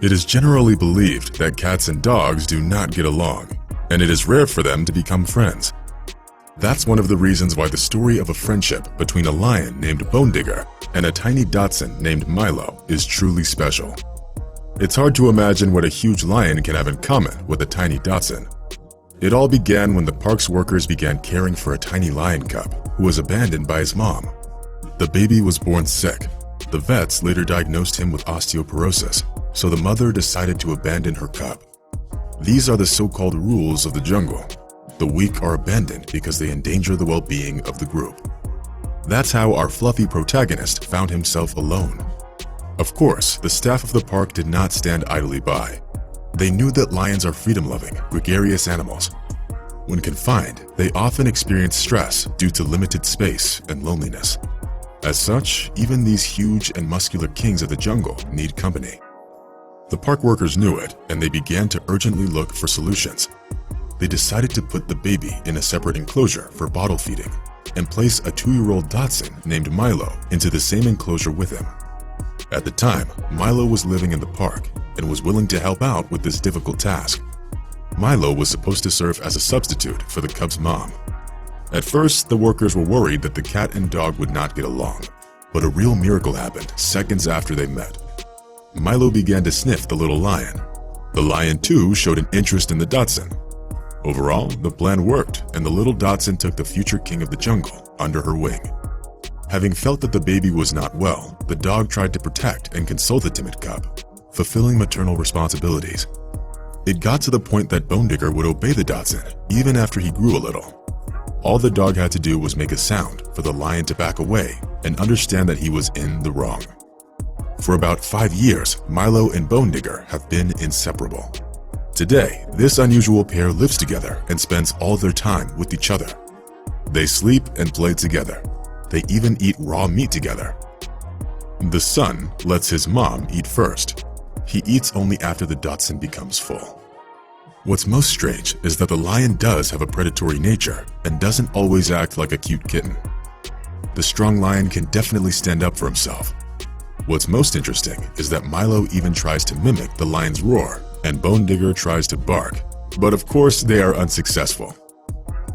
It is generally believed that cats and dogs do not get along, and it is rare for them to become friends. That's one of the reasons why the story of a friendship between a lion named Bonedigger and a tiny dachshund named Milo is truly special. It's hard to imagine what a huge lion can have in common with a tiny dachshund. It all began when the park's workers began caring for a tiny lion cub who was abandoned by his mom. The baby was born sick. The vets later diagnosed him with osteoporosis, so the mother decided to abandon her cub. These are the so-called rules of the jungle. The weak are abandoned because they endanger the well-being of the group. That's how our fluffy protagonist found himself alone. Of course, the staff of the park did not stand idly by. They knew that lions are freedom-loving, gregarious animals. When confined, they often experience stress due to limited space and loneliness. As such, even these huge and muscular kings of the jungle need company. The park workers knew it, and they began to urgently look for solutions. They decided to put the baby in a separate enclosure for bottle feeding and place a 2-year-old dachshund named Milo into the same enclosure with him. At the time, Milo was living in the park and was willing to help out with this difficult task. Milo was supposed to serve as a substitute for the cub's mom. At first, the workers were worried that the cat and dog would not get along, but a real miracle happened seconds after they met. Milo began to sniff the little lion. The lion too showed an interest in the dachshund. Overall, the plan worked, and the little dachshund took the future king of the jungle under her wing. Having felt that the baby was not well, the dog tried to protect and console the timid cub, fulfilling maternal responsibilities. It got to the point that Bonedigger would obey the dachshund even after he grew a little. All the dog had to do was make a sound for the lion to back away and understand that he was in the wrong. For about 5 years, Milo and Bonedigger have been inseparable. Today, this unusual pair lives together and spends all their time with each other. They sleep and play together. They even eat raw meat together. The son lets his mom eat first. He eats only after the dachshund becomes full. What's most strange is that the lion does have a predatory nature and doesn't always act like a cute kitten. The strong lion can definitely stand up for himself. What's most interesting is that Milo even tries to mimic the lion's roar, and Bonedigger tries to bark, but of course they are unsuccessful.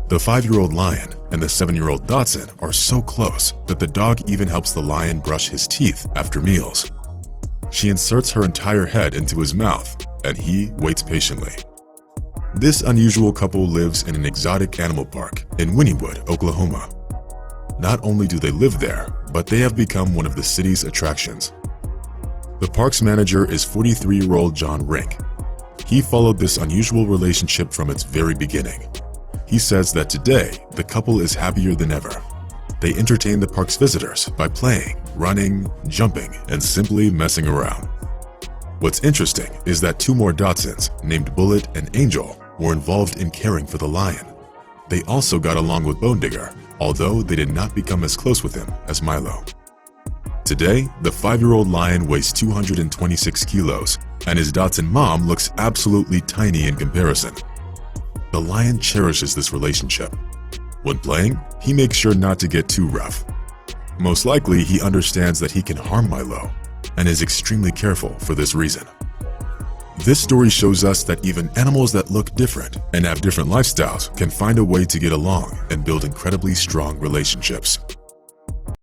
The 5-year-old lion and the 7-year-old dachshund are so close that the dog even helps the lion brush his teeth after meals. She inserts her entire head into his mouth, and he waits patiently. This unusual couple lives in an exotic animal park in Wynnewood, Oklahoma. Not only do they live there, but they have become one of the city's attractions. The park's manager is 43-year-old John Reikene. He followed this unusual relationship from its very beginning. He says that today, the couple is happier than ever. They entertain the park's visitors by playing, running, jumping, and simply messing around. What's interesting is that 2 more dachshunds, named Bullet and Angel, were involved in caring for the lion. They also got along with Bonedigger, although they did not become as close with him as Milo. Today, the 5-year-old lion weighs 226 kilos, and his dachshund mom looks absolutely tiny in comparison. The lion cherishes this relationship. When playing, he makes sure not to get too rough. Most likely, he understands that he can harm Milo, and is extremely careful for this reason. This story shows us that even animals that look different and have different lifestyles can find a way to get along and build incredibly strong relationships.